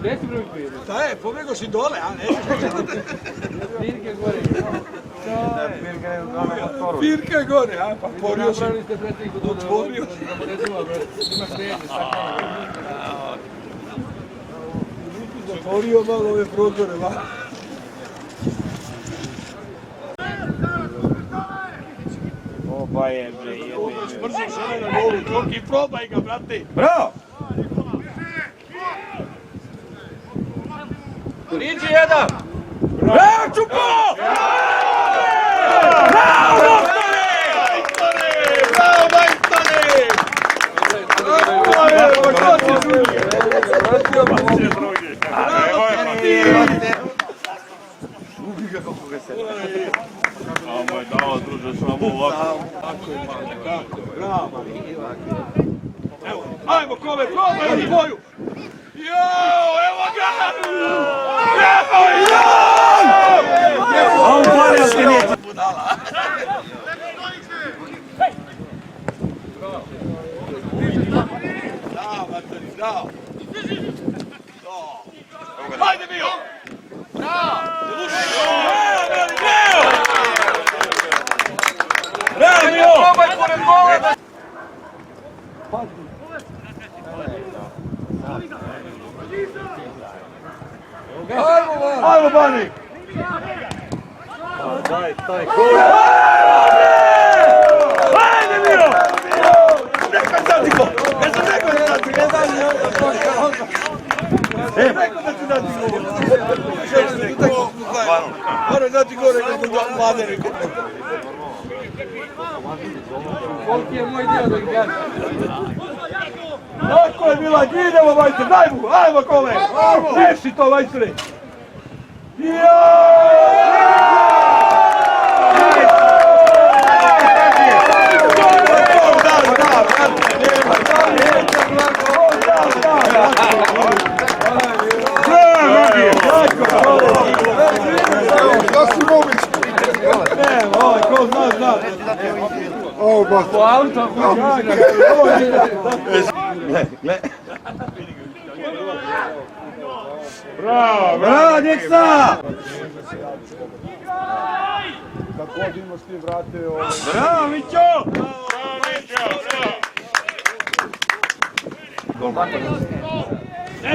Gdje si broj 5? Šta je, pobjegao si dole, a nećeš Pirke gore. Pirke gore, a pa porio si. Napravili ste predsjedniku Otvorio si. Ima smijenje, stakljeno. Zatvorio malo ove prozore, va. Oba je, bre, jebe. Brzo žele na golu, Toki, probaj ga, brate. Bravo! Riđi jedan! Bravo, Čupo! Bravo, doktore! Bravo, majstore! Samo je dao, druže, samo ovako. Tako je, mali, tako je, bravo. Evo, ajmo, Kole, probaj ovu tvoju! Jao, evo ga! Evo ga! A on palja se neće. Budala. Bravo, Materi, bravo. Hajde, Mio! Bravo! Bravo, Mio! Probaj pored gola! Ajmo, Banik! Daj, taj gol! Ajde, Mio! Rekao sam ti ko! Ja sam rekao da ti rekao da ti dati gol! Moram dati gol, rekao sam da Mladen rekao. Koliki je moj dio da ih gledam? Tako je bila, idemo majster, daj mu, ajmo Kole! Reši to majstore! Po auto, kući mi se na... Gle. Bravo, bravo, Djeksa! Također imaš ti vrate ovo... Bravo, Mićo! Bravo, Mićo, bravo!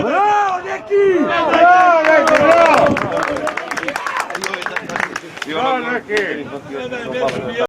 Bravo, Djeki! Bravo, Djeki, bravo! Bravo, Djeki!